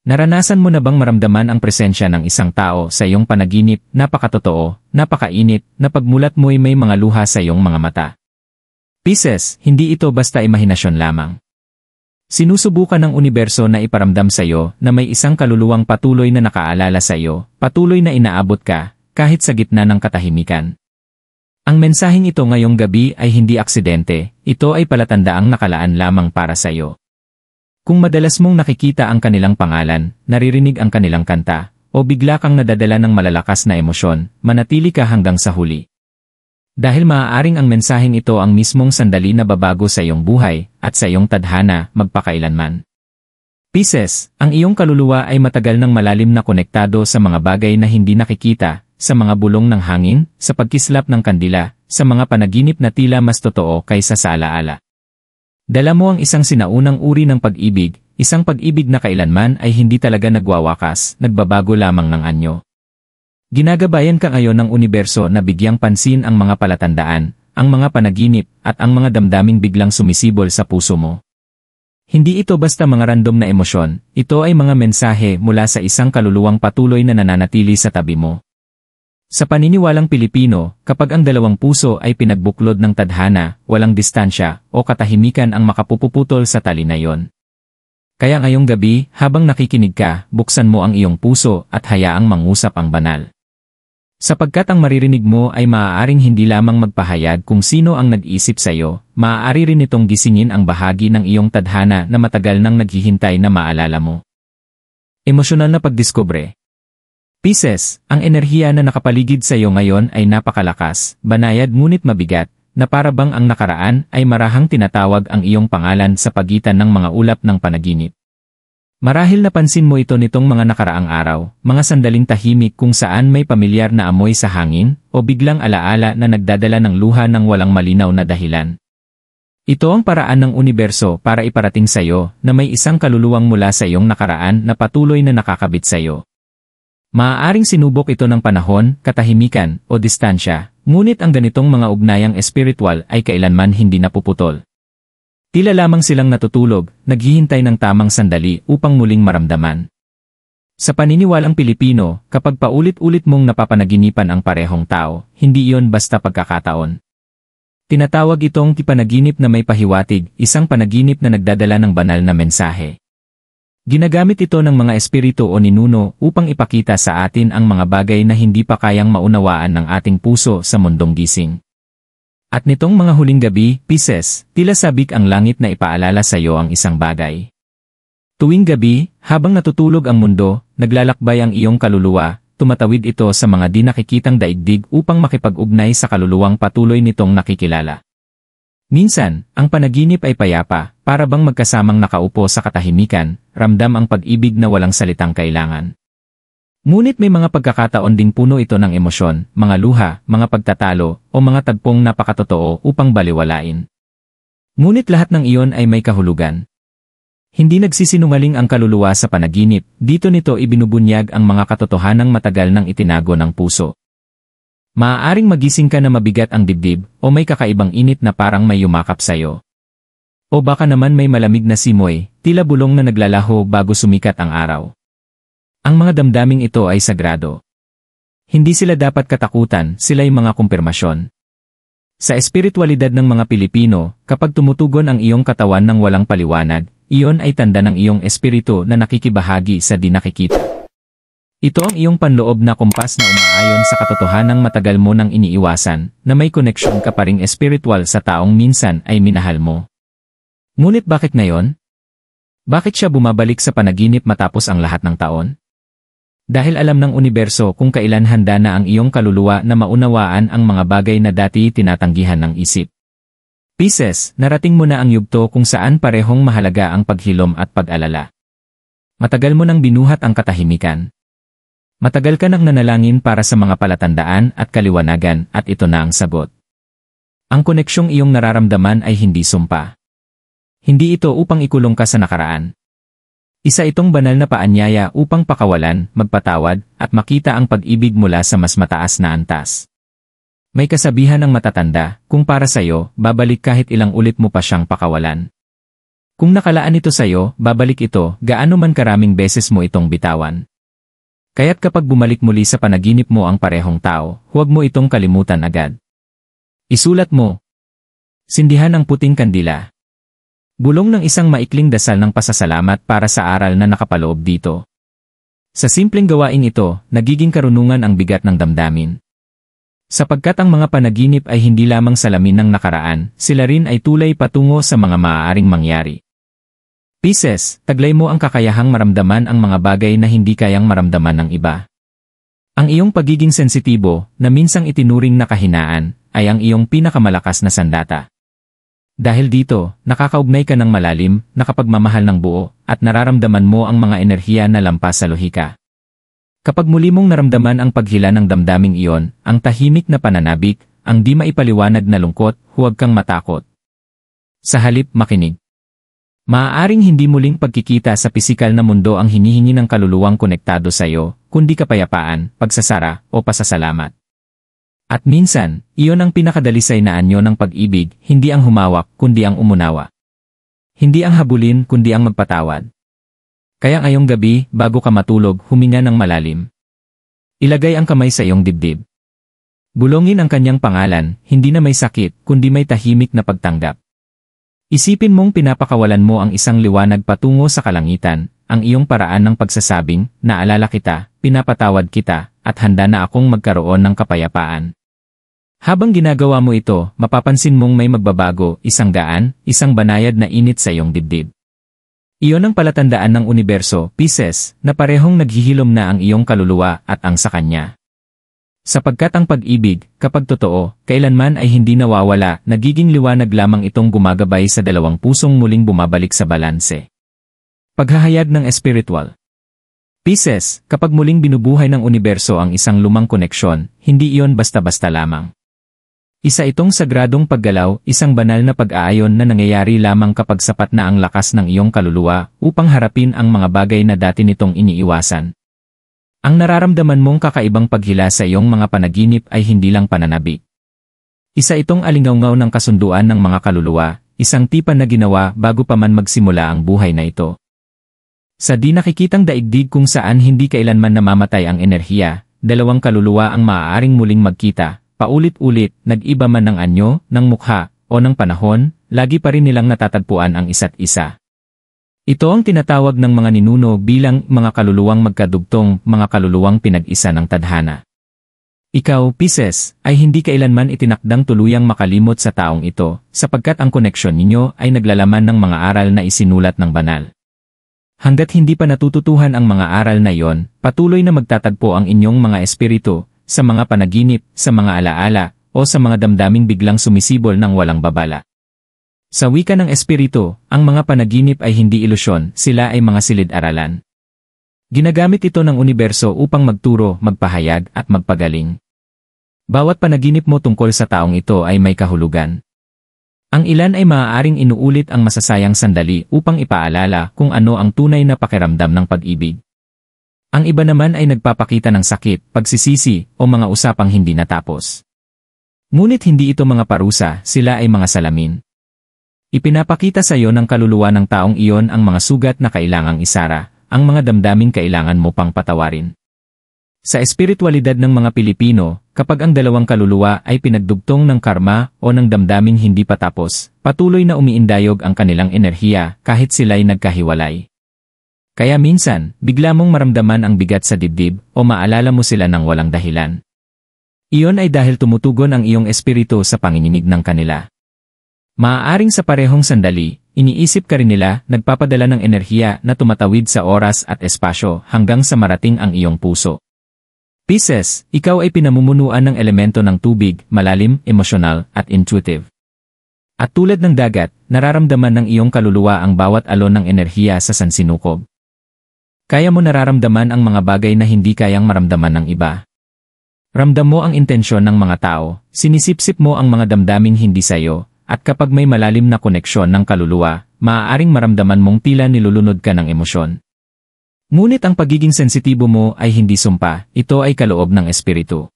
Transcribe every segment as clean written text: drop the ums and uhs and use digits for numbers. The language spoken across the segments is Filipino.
Naranasan mo na bang maramdaman ang presensya ng isang tao sa iyong panaginip, napakatotoo, napakainit, na pagmulat mo'y may mga luha sa iyong mga mata? Pisces, hindi ito basta imahinasyon lamang. Sinusubukan ng universo na iparamdam sa iyo na may isang kaluluwang patuloy na nakaalala sa iyo, patuloy na inaabot ka, kahit sa gitna ng katahimikan. Ang mensaheng ito ngayong gabi ay hindi aksidente, ito ay palatandaang nakalaan lamang para sa iyo. Kung madalas mong nakikita ang kanilang pangalan, naririnig ang kanilang kanta, o bigla kang nadadala ng malalakas na emosyon, manatili ka hanggang sa huli. Dahil maaaring ang mensaheng ito ang mismong sandali na babago sa iyong buhay, at sa iyong tadhana, magpakailanman. Pisces, ang iyong kaluluwa ay matagal ng malalim na konektado sa mga bagay na hindi nakikita, sa mga bulong ng hangin, sa pagkislap ng kandila, sa mga panaginip na tila mas totoo kaysa sa alaala. Dala mo ang isang sinaunang uri ng pag-ibig, isang pag-ibig na kailanman ay hindi talaga nagwawakas, nagbabago lamang ng anyo. Ginagabayan ka ngayon ng universo na bigyang pansin ang mga palatandaan, ang mga panaginip, at ang mga damdaming biglang sumisibol sa puso mo. Hindi ito basta mga random na emosyon, ito ay mga mensahe mula sa isang kaluluwang patuloy na nananatili sa tabi mo. Sa paniniwalang Pilipino, kapag ang dalawang puso ay pinagbuklod ng tadhana, walang distansya o katahimikan ang makapuputol sa tali na yon. Kaya ngayong gabi, habang nakikinig ka, buksan mo ang iyong puso at hayaang mangusap ang banal. Sapagkat ang maririnig mo ay maaaring hindi lamang magpahayag kung sino ang nag-isip sa iyo, maaari rin itong gisingin ang bahagi ng iyong tadhana na matagal nang naghihintay na maalala mo. Emosyonal na pagdiskubre. Pisces, ang enerhiya na nakapaligid sa iyo ngayon ay napakalakas, banayad ngunit mabigat, na para bang ang nakaraan ay marahang tinatawag ang iyong pangalan sa pagitan ng mga ulap ng panaginip. Marahil napansin mo ito nitong mga nakaraang araw, mga sandaling tahimik kung saan may pamilyar na amoy sa hangin, o biglang alaala na nagdadala ng luha ng walang malinaw na dahilan. Ito ang paraan ng universo para iparating sa iyo na may isang kaluluwang mula sa iyong nakaraan na patuloy na nakakabit sa iyo. Maaaring sinubok ito ng panahon, katahimikan, o distansya, ngunit ang ganitong mga ugnayang espiritual ay kailanman hindi napuputol. Tila lamang silang natutulog, naghihintay ng tamang sandali upang muling maramdaman. Sa paniniwalang Pilipino, kapag paulit-ulit mong napapanaginipan ang parehong tao, hindi iyon basta pagkakataon. Tinatawag itong panaginip na may pahiwatig, isang panaginip na nagdadala ng banal na mensahe. Ginagamit ito ng mga espiritu o ninuno upang ipakita sa atin ang mga bagay na hindi pa kayang maunawaan ng ating puso sa mundong gising. At nitong mga huling gabi, Pisces, tila sabik ang langit na ipaalala sa iyo ang isang bagay. Tuwing gabi, habang natutulog ang mundo, naglalakbay ang iyong kaluluwa, tumatawid ito sa mga di nakikitang daigdig upang makipag-ugnay sa kaluluwang patuloy nitong nakikilala. Minsan, ang panaginip ay payapa, para bang magkasamang nakaupo sa katahimikan, ramdam ang pag-ibig na walang salitang kailangan. Ngunit may mga pagkakataon ding puno ito ng emosyon, mga luha, mga pagtatalo, o mga tagpong napakatotoo upang baliwalain. Ngunit lahat ng iyon ay may kahulugan. Hindi nagsisinungaling ang kaluluwa sa panaginip, dito nito ibinubunyag ang mga katotohanang matagal nang itinago ng puso. Maaaring magising ka na mabigat ang dibdib, o may kakaibang init na parang may yumakap sa'yo. O baka naman may malamig na simoy, tila bulong na naglalaho bago sumikat ang araw. Ang mga damdaming ito ay sagrado. Hindi sila dapat katakutan, sila'y mga kumpirmasyon. Sa espiritualidad ng mga Pilipino, kapag tumutugon ang iyong katawan ng walang paliwanag, iyon ay tanda ng iyong espiritu na nakikibahagi sa di nakikita. Ito ang iyong panloob na kumpas na umaayon sa katotohanang matagal mo nang iniiwasan, na may koneksyon ka pa ring espiritual sa taong minsan ay minahal mo. Ngunit bakit ngayon? Bakit siya bumabalik sa panaginip matapos ang lahat ng taon? Dahil alam ng universo kung kailan handa na ang iyong kaluluwa na maunawaan ang mga bagay na dati tinatanggihan ng isip. Pisces, narating mo na ang yugto kung saan parehong mahalaga ang paghilom at pag-alala. Matagal mo nang binuhat ang katahimikan. Matagal ka nang nanalangin para sa mga palatandaan at kaliwanagan at ito na ang sagot. Ang koneksyong iyong nararamdaman ay hindi sumpa. Hindi ito upang ikulong ka sa nakaraan. Isa itong banal na paanyaya upang pakawalan, magpatawad, at makita ang pag-ibig mula sa mas mataas na antas. May kasabihan ng matatanda, kung para sa'yo, babalik kahit ilang ulit mo pa siyang pakawalan. Kung nakalaan ito sa'yo, babalik ito, gaano man karaming beses mo itong bitawan. Kaya't kapag bumalik muli sa panaginip mo ang parehong tao, huwag mo itong kalimutan agad. Isulat mo. Sindihan ang puting kandila. Bulong ng isang maikling dasal ng pasasalamat para sa aral na nakapaloob dito. Sa simpleng gawaing ito, nagiging karunungan ang bigat ng damdamin. Sapagkat ang mga panaginip ay hindi lamang salamin ng nakaraan, sila rin ay tulay patungo sa mga maaaring mangyari. Pisces, taglay mo ang kakayahang maramdaman ang mga bagay na hindi kayang maramdaman ng iba. Ang iyong pagiging sensitibo, na minsang itinuring na kahinaan, ay ang iyong pinakamalakas na sandata. Dahil dito, nakakaugnay ka ng malalim, nakapagmamahal ng buo, at nararamdaman mo ang mga enerhiya na lampas sa lohika. Kapag muli mong naramdaman ang paghila ng damdaming iyon, ang tahimik na pananabik, ang di maipaliwanag na lungkot, huwag kang matakot. Sa halip, makinig. Maaaring hindi muling pagkikita sa pisikal na mundo ang hinihingi ng kaluluwang konektado sa iyo, kundi kapayapaan, pagsasara, o pasasalamat. At minsan, iyon ang pinakadalisay na anyo ng pag-ibig, hindi ang humawak, kundi ang umunawa. Hindi ang habulin, kundi ang magpatawad. Kaya ngayong gabi, bago ka matulog, huminga ng malalim. Ilagay ang kamay sa iyong dibdib. Bulongin ang kanyang pangalan, hindi na may sakit, kundi may tahimik na pagtanggap. Isipin mong pinapakawalan mo ang isang liwanag patungo sa kalangitan, ang iyong paraan ng pagsasabing, naalala kita, pinapatawad kita, at handa na akong magkaroon ng kapayapaan. Habang ginagawa mo ito, mapapansin mong may magbabago, isang gaan, isang banayad na init sa iyong dibdib. Iyon ang palatandaan ng universo, Pisces, na parehong naghihilom na ang iyong kaluluwa at ang sa kanya. Sapagkat ang pag-ibig, kapag totoo, kailanman ay hindi nawawala, nagiging liwanag lamang itong gumagabay sa dalawang pusong muling bumabalik sa balanse. Paghahayag ng espiritual. Pisces, kapag muling binubuhay ng universo ang isang lumang koneksyon, hindi iyon basta-basta lamang. Isa itong sagradong paggalaw, isang banal na pag-aayon na nangyayari lamang kapag sapat na ang lakas ng iyong kaluluwa upang harapin ang mga bagay na dati nitong iniiwasan. Ang nararamdaman mong kakaibang paghila sa iyong mga panaginip ay hindi lang pananabik. Isa itong alingawngaw ng kasunduan ng mga kaluluwa, isang tipan na ginawa bago pa man magsimula ang buhay na ito. Sa di nakikitang daigdig kung saan hindi kailanman namamatay ang enerhiya, dalawang kaluluwa ang maaaring muling magkita, paulit-ulit, nag-iba man ng anyo, ng mukha, o ng panahon, lagi pa rin nilang natatagpuan ang isa't isa. Ito ang tinatawag ng mga ninuno bilang mga kaluluwang magkadugtong, mga kaluluwang pinag-isa ng tadhana. Ikaw, Pisces, ay hindi kailanman itinakdang tuluyang makalimot sa taong ito, sapagkat ang koneksyon ninyo ay naglalaman ng mga aral na isinulat ng banal. Hanggat hindi pa natututuhan ang mga aral na iyon, patuloy na magtatagpo ang inyong mga espiritu, sa mga panaginip, sa mga alaala, o sa mga damdaming biglang sumisibol ng walang babala. Sa wika ng espiritu, ang mga panaginip ay hindi ilusyon, sila ay mga silid-aralan. Ginagamit ito ng universo upang magturo, magpahayag, at magpagaling. Bawat panaginip mo tungkol sa taong ito ay may kahulugan. Ang ilan ay maaaring inuulit ang masasayang sandali upang ipaalala kung ano ang tunay na pakiramdam ng pag-ibig. Ang iba naman ay nagpapakita ng sakit, pagsisisi, o mga usapang hindi natapos. Ngunit hindi ito mga parusa, sila ay mga salamin. Ipinapakita sa iyo ng kaluluwa ng taong iyon ang mga sugat na kailangang isara, ang mga damdaming kailangan mo pang patawarin. Sa espiritualidad ng mga Pilipino, kapag ang dalawang kaluluwa ay pinagdugtong ng karma o ng damdaming hindi pa tapos, patuloy na umiindayog ang kanilang enerhiya kahit sila'y nagkahiwalay. Kaya minsan, bigla mong maramdaman ang bigat sa dibdib o maalala mo sila ng walang dahilan. Iyon ay dahil tumutugon ang iyong espiritu sa panginginig ng kanila. Maaaring sa parehong sandali, iniisip ka rin nila, nagpapadala ng enerhiya na tumatawid sa oras at espasyo hanggang sa marating ang iyong puso. Pisces, ikaw ay pinamumunuan ng elemento ng tubig, malalim, emosyonal, at intuitive. At tulad ng dagat, nararamdaman ng iyong kaluluwa ang bawat alon ng enerhiya sa sansinukob. Kaya mo nararamdaman ang mga bagay na hindi kayang maramdaman ng iba. Ramdam mo ang intensyon ng mga tao, sinisipsip mo ang mga damdaming hindi sayo, at kapag may malalim na koneksyon ng kaluluwa, maaaring maramdaman mong tila nilulunod ka ng emosyon. Ngunit ang pagiging sensitibo mo ay hindi sumpa, ito ay kaloob ng espiritu.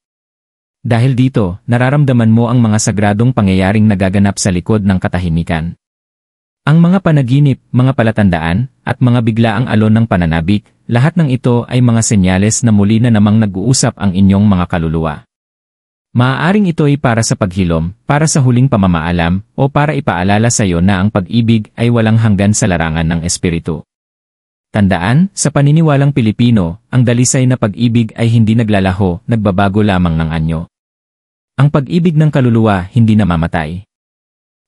Dahil dito, nararamdaman mo ang mga sagradong pangyayaring nagaganap sa likod ng katahimikan. Ang mga panaginip, mga palatandaan, at mga biglaang alon ng pananabik, lahat ng ito ay mga senyales na muli na namang nag-uusap ang inyong mga kaluluwa. Maaaring ito ay para sa paghilom, para sa huling pamamaalam, o para ipaalala sa iyo na ang pag-ibig ay walang hanggan sa larangan ng espiritu. Tandaan, sa paniniwalang Pilipino, ang dalisay na pag-ibig ay hindi naglalaho, nagbabago lamang ng anyo. Ang pag-ibig ng kaluluwa hindi namamatay.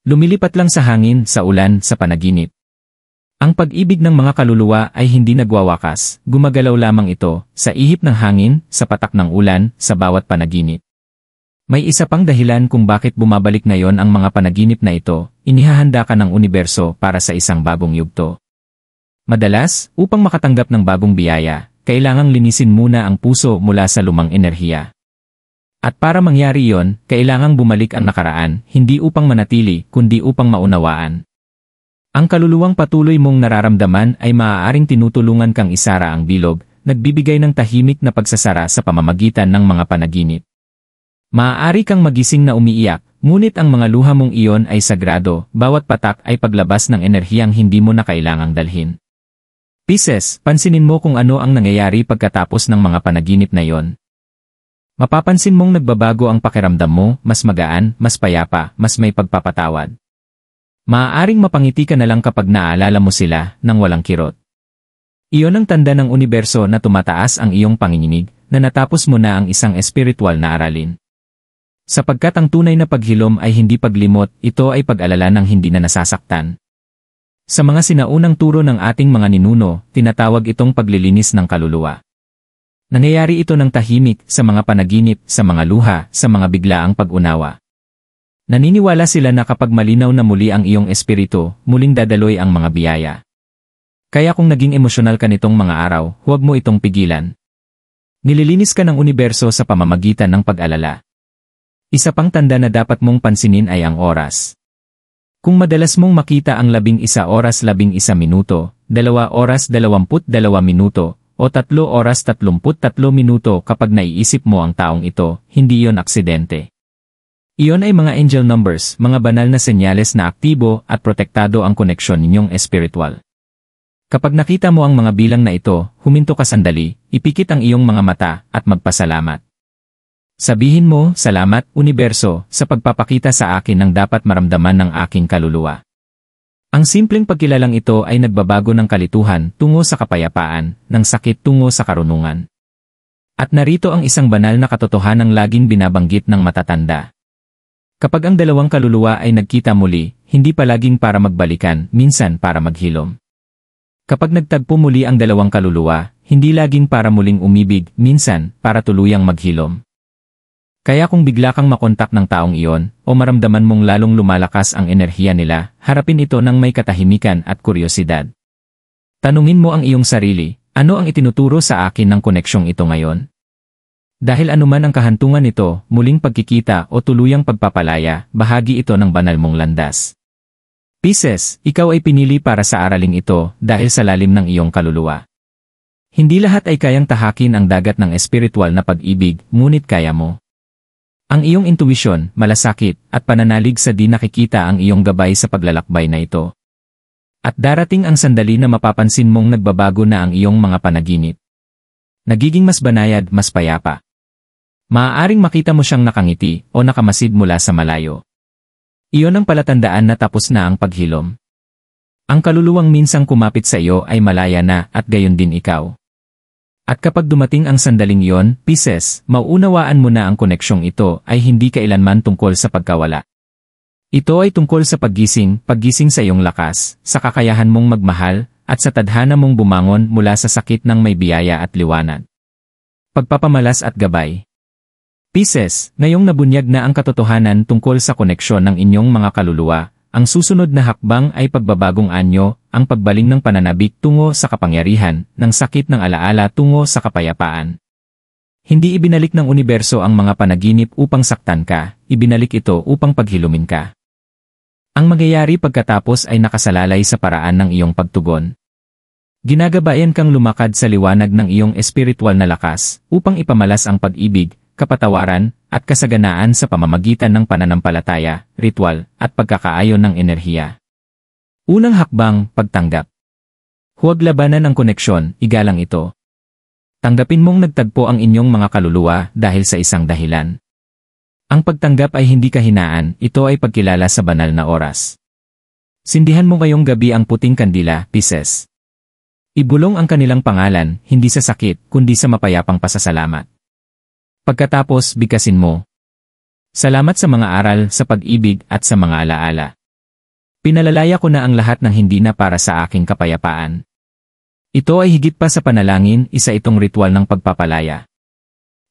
Lumilipat lang sa hangin, sa ulan, sa panaginip. Ang pag-ibig ng mga kaluluwa ay hindi nagwawakas, gumagalaw lamang ito, sa ihip ng hangin, sa patak ng ulan, sa bawat panaginip. May isa pang dahilan kung bakit bumabalik ngayon ang mga panaginip na ito, inihahanda ka ng universo para sa isang bagong yugto. Madalas, upang makatanggap ng bagong biyaya, kailangang linisin muna ang puso mula sa lumang enerhiya. At para mangyari yon, kailangang bumalik ang nakaraan, hindi upang manatili, kundi upang maunawaan. Ang kaluluwang patuloy mong nararamdaman ay maaaring tinutulungan kang isara ang bilog, nagbibigay ng tahimik na pagsasara sa pamamagitan ng mga panaginip. Maaari kang magising na umiiyak, ngunit ang mga luha mong iyon ay sagrado, bawat patak ay paglabas ng enerhiyang hindi mo na kailangang dalhin. Pisces, pansinin mo kung ano ang nangyayari pagkatapos ng mga panaginip na iyon. Mapapansin mong nagbabago ang pakiramdam mo, mas magaan, mas payapa, mas may pagpapatawad. Maaaring mapangiti ka na lang kapag naaalala mo sila, nang walang kirot. Iyon ang tanda ng universo na tumataas ang iyong panginginig, na natapos mo na ang isang espiritual na aralin. Sapagkat ang tunay na paghilom ay hindi paglimot, ito ay pag-alala ng hindi na nasasaktan. Sa mga sinaunang turo ng ating mga ninuno, tinatawag itong paglilinis ng kaluluwa. Nangyayari ito ng tahimik, sa mga panaginip, sa mga luha, sa mga biglaang pag-unawa. Naniniwala sila na kapag malinaw na muli ang iyong espiritu, muling dadaloy ang mga biyaya. Kaya kung naging emosyonal ka nitong mga araw, huwag mo itong pigilan. Nililinis ka ng universo sa pamamagitan ng pag-alala. Isa pang tanda na dapat mong pansinin ay ang oras. Kung madalas mong makita ang 11 oras 11 minuto, 2 oras 22 minuto, o 3 oras 33 minuto kapag naiisip mo ang taong ito, hindi yon aksidente. Iyon ay mga angel numbers, mga banal na senyales na aktibo at protektado ang koneksyon ninyong espiritual. Kapag nakita mo ang mga bilang na ito, huminto ka sandali, ipikit ang iyong mga mata, at magpasalamat. Sabihin mo, salamat, universo, sa pagpapakita sa akin ng dapat maramdaman ng aking kaluluwa. Ang simpleng pagkilalang ito ay nagbabago ng kalituhan tungo sa kapayapaan, ng sakit tungo sa karunungan. At narito ang isang banal na katotohanang laging binabanggit ng matatanda. Kapag ang dalawang kaluluwa ay nagkita muli, hindi palaging para magbalikan, minsan para maghilom. Kapag nagtagpo muli ang dalawang kaluluwa, hindi laging para muling umibig, minsan para tuluyang maghilom. Kaya kung bigla kang makontak ng taong iyon, o maramdaman mong lalong lumalakas ang enerhiya nila, harapin ito ng may katahimikan at kuryosidad. Tanungin mo ang iyong sarili, ano ang itinuturo sa akin ng koneksyong ito ngayon? Dahil anuman ang kahantungan nito, muling pagkikita o tuluyang pagpapalaya, bahagi ito ng banal mong landas. Pisces, ikaw ay pinili para sa araling ito dahil sa lalim ng iyong kaluluwa. Hindi lahat ay kayang tahakin ang dagat ng espiritual na pag-ibig, ngunit kaya mo. Ang iyong intuisyon, malasakit, at pananalig sa di nakikita ang iyong gabay sa paglalakbay na ito. At darating ang sandali na mapapansin mong nagbabago na ang iyong mga panaginip. Nagiging mas banayad, mas payapa. Maaaring makita mo siyang nakangiti o nakamasid mula sa malayo. Iyon ang palatandaan na tapos na ang paghilom. Ang kaluluwang minsang kumapit sa iyo ay malaya na at gayon din ikaw. At kapag dumating ang sandaling iyon, Pisces, mauunawaan mo na ang koneksyong ito ay hindi kailanman tungkol sa pagkawala. Ito ay tungkol sa paggising sa iyong lakas, sa kakayahan mong magmahal, at sa tadhana mong bumangon mula sa sakit ng may biyaya at liwanag. Pagpapamalas at gabay. Pisces, ngayong nabunyag na ang katotohanan tungkol sa koneksyon ng inyong mga kaluluwa, ang susunod na hakbang ay pagbabagong anyo, ang pagbaling ng pananabik tungo sa kapangyarihan, ng sakit ng alaala tungo sa kapayapaan. Hindi ibinalik ng universo ang mga panaginip upang saktan ka, ibinalik ito upang paghilumin ka. Ang mangyayari pagkatapos ay nakasalalay sa paraan ng iyong pagtugon. Ginagabayan kang lumakad sa liwanag ng iyong espiritual na lakas, upang ipamalas ang pag-ibig, kapatawaran, at kasaganaan sa pamamagitan ng pananampalataya, ritual, at pagkakaayon ng enerhiya. Unang hakbang, pagtanggap. Huwag labanan ang koneksyon, igalang ito. Tanggapin mong nagtagpo ang inyong mga kaluluwa dahil sa isang dahilan. Ang pagtanggap ay hindi kahinaan, ito ay pagkilala sa banal na oras. Sindihan mo ngayong gabi ang puting kandila, Pisces. Ibulong ang kanilang pangalan, hindi sa sakit, kundi sa mapayapang pasasalamat. Pagkatapos, bigkasin mo. Salamat sa mga aral, sa pag-ibig, at sa mga alaala. Pinalalaya ko na ang lahat ng hindi na para sa aking kapayapaan. Ito ay higit pa sa panalangin, isa itong ritual ng pagpapalaya.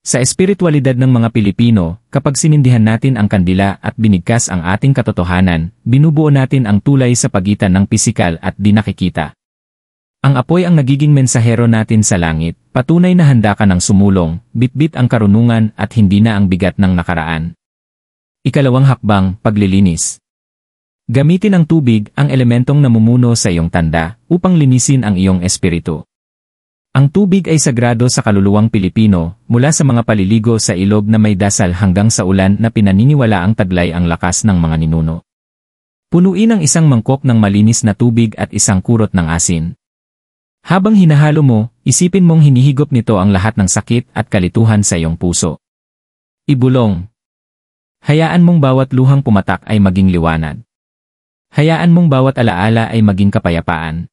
Sa espiritualidad ng mga Pilipino, kapag sinindihan natin ang kandila at binigkas ang ating katotohanan, binubuo natin ang tulay sa pagitan ng pisikal at di nakikita. Ang apoy ang nagiging mensahero natin sa langit, patunay na handa ka ng sumulong, bitbit ang karunungan at hindi na ang bigat ng nakaraan. Ikalawang hakbang, paglilinis. Gamitin ang tubig, ang elementong namumuno sa iyong tanda, upang linisin ang iyong espiritu. Ang tubig ay sagrado sa kaluluwang Pilipino, mula sa mga paliligo sa ilog na may dasal hanggang sa ulan na pinaniniwala ang taglay ang lakas ng mga ninuno. Punuin ang isang mangkok ng malinis na tubig at isang kurot ng asin. Habang hinahalo mo, isipin mong hinihigop nito ang lahat ng sakit at kalituhan sa iyong puso. Ibulong. Hayaan mong bawat luhang pumatak ay maging liwanag. Hayaan mong bawat alaala ay maging kapayapaan.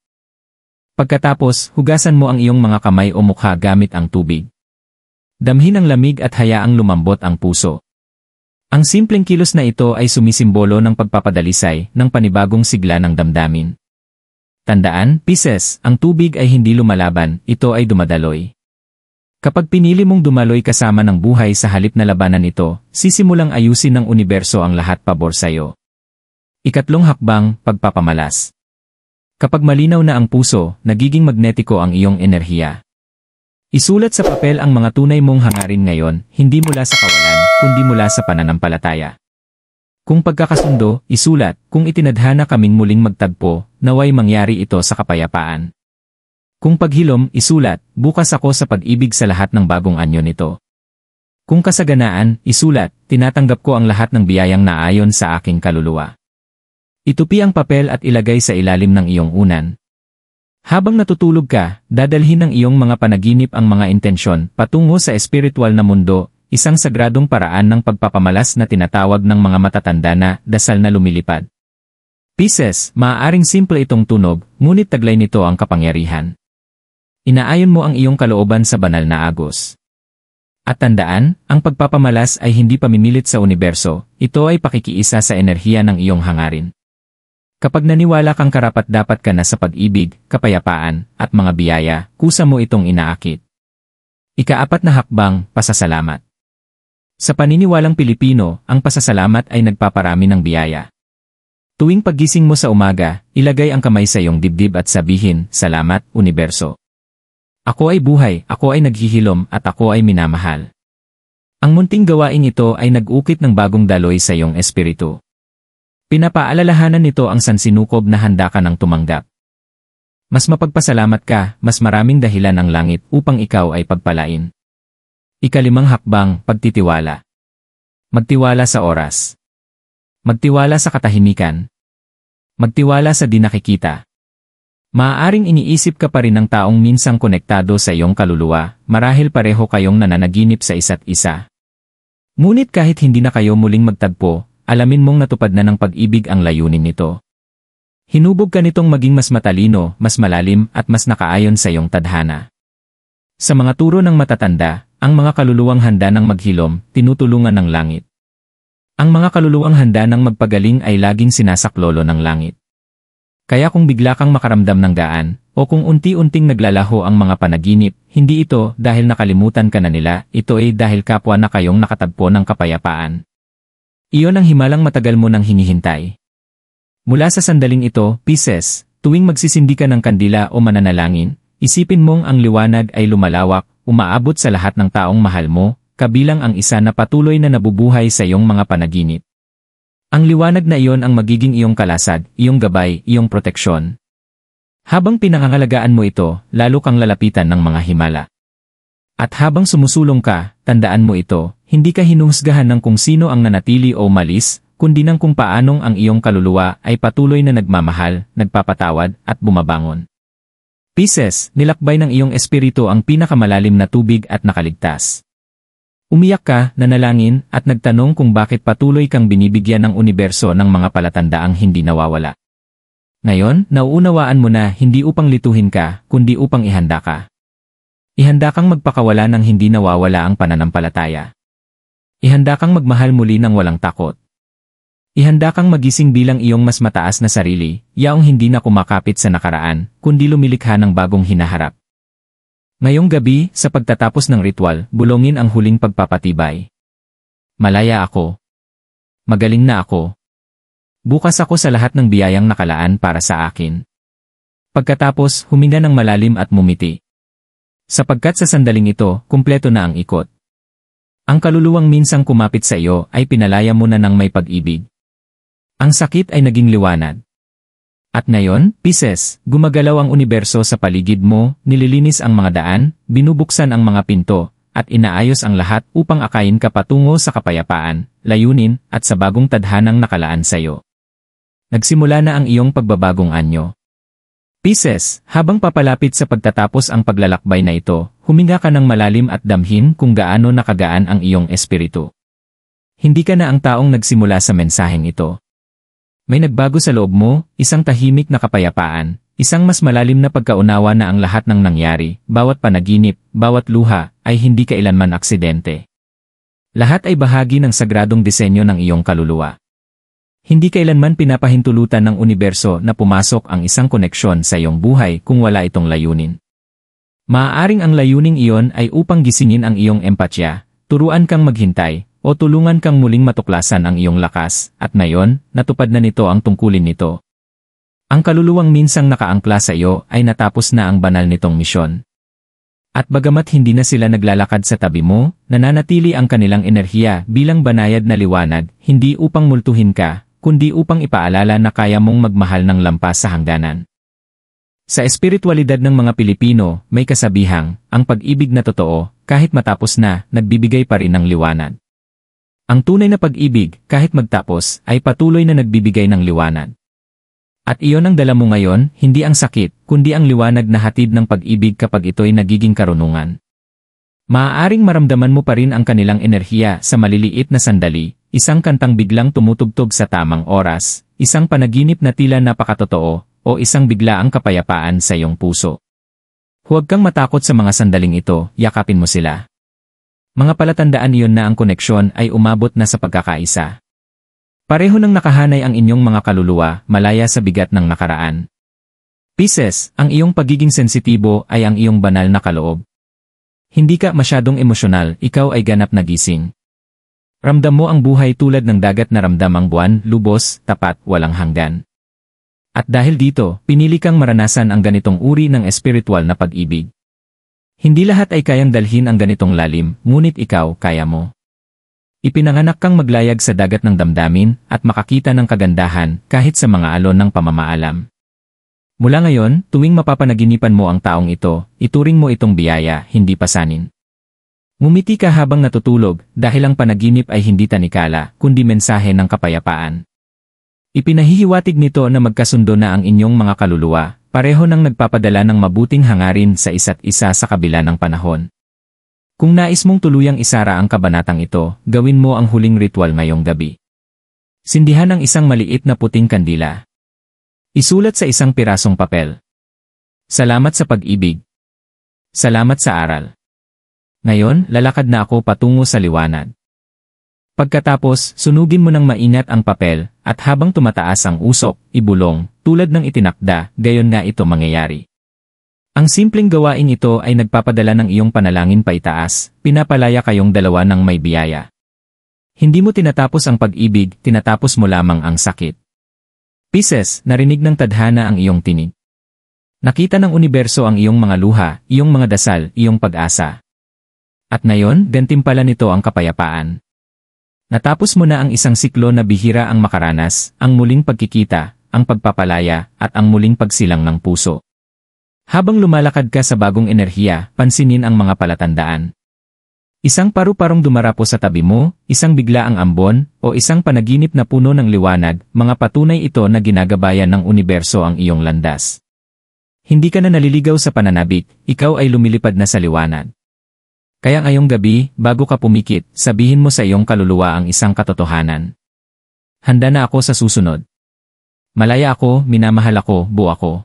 Pagkatapos, hugasan mo ang iyong mga kamay o mukha gamit ang tubig. Damhin ang lamig at hayaang lumambot ang puso. Ang simpleng kilos na ito ay sumisimbolo ng pagpapadalisay ng panibagong sigla ng damdamin. Tandaan, Pisces, ang tubig ay hindi lumalaban, ito ay dumadaloy. Kapag pinili mong dumaloy kasama ng buhay sa halip na labanan ito, sisimulang ayusin ng universo ang lahat pabor sa'yo. Ikatlong hakbang, pagpapamalas. Kapag malinaw na ang puso, nagiging magnetiko ang iyong enerhiya. Isulat sa papel ang mga tunay mong hangarin ngayon, hindi mula sa kawalan, kundi mula sa pananampalataya. Kung pagkakasundo, isulat, kung itinadhana kaming muling magtagpo, naway mangyari ito sa kapayapaan. Kung paghilom, isulat, bukas ako sa pag-ibig sa lahat ng bagong anyo nito. Kung kasaganaan, isulat, tinatanggap ko ang lahat ng biyayang naayon sa aking kaluluwa. Itupi ang papel at ilagay sa ilalim ng iyong unan. Habang natutulog ka, dadalhin ng iyong mga panaginip ang mga intensyon patungo sa espiritual na mundo, isang sagradong paraan ng pagpapamalas na tinatawag ng mga matatanda na dasal na lumilipad. Pisces, maaaring simple itong tunog, ngunit taglay nito ang kapangyarihan. Inaayon mo ang iyong kalooban sa banal na agos. At tandaan, ang pagpapamalas ay hindi pamimilit sa universo, ito ay pakikiisa sa enerhiya ng iyong hangarin. Kapag naniwala kang karapat-dapat ka na sa pag-ibig, kapayapaan, at mga biyaya, kusa mo itong inaakit. Ikaapat na hakbang, pasasalamat. Sa paniniwalang Pilipino, ang pasasalamat ay nagpaparami ng biyaya. Tuwing paggising mo sa umaga, ilagay ang kamay sa iyong dibdib at sabihin, "Salamat, Universo. Ako ay buhay, ako ay naghihilom, at ako ay minamahal." Ang munting gawain ito ay nag-ukit ng bagong daloy sa iyong espiritu. Pinapaalalahanan nito ang sansinukob na handa ka ng tumanggap. Mas mapagpasalamat ka, mas maraming dahilan ang langit upang ikaw ay pagpalain. Ikalimang hakbang, pagtitiwala. Magtiwala sa oras. Magtiwala sa katahimikan. Magtiwala sa di nakikita. Maaaring iniisip ka pa rin ng taong minsang konektado sa iyong kaluluwa, marahil pareho kayong nananaginip sa isa't isa. Ngunit kahit hindi na kayo muling magtagpo, alamin mong natupad na ng pag-ibig ang layunin nito. Hinubog ka nitong maging mas matalino, mas malalim, at mas nakaayon sa iyong tadhana. Sa mga turo ng matatanda, ang mga kaluluwang handa ng maghilom, tinutulungan ng langit. Ang mga kaluluwang handa ng magpagaling ay laging sinasaklolo ng langit. Kaya kung bigla kang makaramdam ng gaan, o kung unti-unting naglalaho ang mga panaginip, hindi ito dahil nakalimutan ka na nila, ito ay dahil kapwa na kayong nakatagpo ng kapayapaan. Iyon ang himalang matagal mo nang hinihintay. Mula sa sandaling ito, Pisces, tuwing magsisindi ka ng kandila o mananalangin, isipin mong ang liwanag ay lumalawak, umaabot sa lahat ng taong mahal mo, kabilang ang isa na patuloy na nabubuhay sa iyong mga panaginip. Ang liwanag na iyon ang magiging iyong kalasag, iyong gabay, iyong proteksyon. Habang pinangangalagaan mo ito, lalo kang lalapitan ng mga himala. At habang sumusulong ka, tandaan mo ito, hindi ka hinuhusgahan ng kung sino ang nanatili o umalis, kundi ng kung paanong ang iyong kaluluwa ay patuloy na nagmamahal, nagpapatawad, at bumabangon. Pisces, nilakbay ng iyong espiritu ang pinakamalalim na tubig at nakaligtas. Umiyak ka, nanalangin, at nagtanong kung bakit patuloy kang binibigyan ng universo ng mga palatandaang hindi nawawala. Ngayon, nauunawaan mo na hindi upang lituhin ka, kundi upang ihanda ka. Ihanda kang magpakawala ng hindi nawawala ang pananampalataya. Ihanda kang magmahal muli ng walang takot. Ihanda kang magising bilang iyong mas mataas na sarili, yaong hindi na kumakapit sa nakaraan, kundi lumilikha ng bagong hinaharap. Ngayong gabi, sa pagtatapos ng ritual, bulongin ang huling pagpapatibay. Malaya ako. Magaling na ako. Bukas ako sa lahat ng biyayang nakalaan para sa akin. Pagkatapos, huminga ng malalim at mumiti. Sapagkat sa sandaling ito, kumpleto na ang ikot. Ang kaluluwang minsang kumapit sa iyo ay pinalaya mo na ng may pag-ibig. Ang sakit ay naging liwanag. At ngayon, Pisces, gumagalaw ang universo sa paligid mo, nililinis ang mga daan, binubuksan ang mga pinto, at inaayos ang lahat upang akayin ka patungo sa kapayapaan, layunin, at sa bagong tadhanang nakalaan sa iyo. Nagsimula na ang iyong pagbabagong anyo. Pisces, habang papalapit sa pagtatapos ang paglalakbay na ito, huminga ka ng malalim at damhin kung gaano nakagaan ang iyong espiritu. Hindi ka na ang taong nagsimula sa mensaheng ito. May nagbago sa loob mo, isang tahimik na kapayapaan, isang mas malalim na pagkaunawa na ang lahat ng nangyari, bawat panaginip, bawat luha, ay hindi kailanman aksidente. Lahat ay bahagi ng sagradong disenyo ng iyong kaluluwa. Hindi kailanman pinapahintulutan ng universo na pumasok ang isang koneksyon sa iyong buhay kung wala itong layunin. Maaaring ang layuning iyon ay upang gisingin ang iyong empatya, turuan kang maghintay, o tulungan kang muling matuklasan ang iyong lakas, at ngayon, natupad na nito ang tungkulin nito. Ang kaluluwang minsang nakaangkla sa iyo ay natapos na ang banal nitong misyon. At bagamat hindi na sila naglalakad sa tabi mo, nananatili ang kanilang enerhiya bilang banayad na liwanag, hindi upang multuhin ka, kundi upang ipaalala na kaya mong magmahal ng lampas sa hangganan. Sa espiritualidad ng mga Pilipino, may kasabihang, ang pag-ibig na totoo, kahit matapos na, nagbibigay pa rin ng liwanag. Ang tunay na pag-ibig, kahit magtapos, ay patuloy na nagbibigay ng liwanag. At iyon ang dala mo ngayon, hindi ang sakit, kundi ang liwanag na hatid ng pag-ibig kapag ito'y nagiging karunungan. Maaaring maramdaman mo pa rin ang kanilang enerhiya sa maliliit na sandali, isang kantang biglang tumutugtog sa tamang oras, isang panaginip na tila napakatotoo, o isang biglaang kapayapaan sa iyong puso. Huwag kang matakot sa mga sandaling ito, yakapin mo sila. Mga palatandaan iyon na ang koneksyon ay umabot na sa pagkakaisa. Pareho nang nakahanay ang inyong mga kaluluwa, malaya sa bigat ng nakaraan. Pisces, ang iyong pagiging sensitibo ay ang iyong banal na kaloob. Hindi ka masyadong emosyonal, ikaw ay ganap na gising. Ramdam mo ang buhay tulad ng dagat na ramdam ang buwan, lubos, tapat, walang hanggan. At dahil dito, pinili kang maranasan ang ganitong uri ng espiritual na pag-ibig. Hindi lahat ay kayang dalhin ang ganitong lalim, ngunit ikaw, kaya mo. Ipinanganak kang maglayag sa dagat ng damdamin at makakita ng kagandahan kahit sa mga alon ng pamamaalam. Mula ngayon, tuwing mapapanaginipan mo ang taong ito, ituring mo itong biyaya, hindi pasanin. Ngumiti ka habang natutulog dahil ang panaginip ay hindi tanikala, kundi mensahe ng kapayapaan. Ipinahihiwatig nito na magkasundo na ang inyong mga kaluluwa, pareho nang nagpapadala ng mabuting hangarin sa isa't isa sa kabila ng panahon. Kung nais mong tuluyang isara ang kabanatang ito, gawin mo ang huling ritual ngayong gabi. Sindihan ang isang maliit na puting kandila. Isulat sa isang pirasong papel. Salamat sa pag-ibig. Salamat sa aral. Ngayon, lalakad na ako patungo sa liwanag. Pagkatapos, sunugin mo ng maingat ang papel, at habang tumataas ang usok, ibulong, tulad ng itinakda, gayon nga ito mangyayari. Ang simpleng gawain ito ay nagpapadala ng iyong panalangin paitaas, pinapalaya kayong dalawa ng may biyaya. Hindi mo tinatapos ang pag-ibig, tinatapos mo lamang ang sakit. Pisces, narinig ng tadhana ang iyong tinig. Nakita ng universo ang iyong mga luha, iyong mga dasal, iyong pag-asa. At ngayon, gantimpala nito ang kapayapaan. Natapos mo na ang isang siklo na bihira ang makaranas, ang muling pagkikita, ang pagpapalaya, at ang muling pagsilang ng puso. Habang lumalakad ka sa bagong enerhiya, pansinin ang mga palatandaan. Isang paru-parong dumarapo sa tabi mo, isang biglaang ambon, o isang panaginip na puno ng liwanag, mga patunay ito na ginagabayan ng universo ang iyong landas. Hindi ka na naliligaw sa pananabik, ikaw ay lumilipad na sa liwanag. Kaya ngayong gabi, bago ka pumikit, sabihin mo sa iyong kaluluwa ang isang katotohanan. Handa na ako sa susunod. Malaya ako, minamahal ako, buo ako.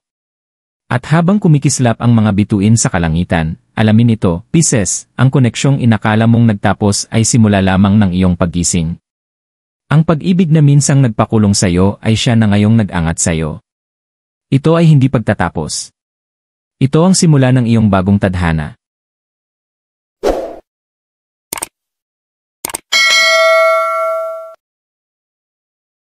At habang kumikislap ang mga bituin sa kalangitan, alamin ito, Pisces, ang koneksyong inakala mong nagtapos ay simula lamang ng iyong paggising. Ang pag-ibig na minsang nagpakulong sa iyo ay siya na ngayong nag-angat sa iyo. Ito ay hindi pagtatapos. Ito ang simula ng iyong bagong tadhana.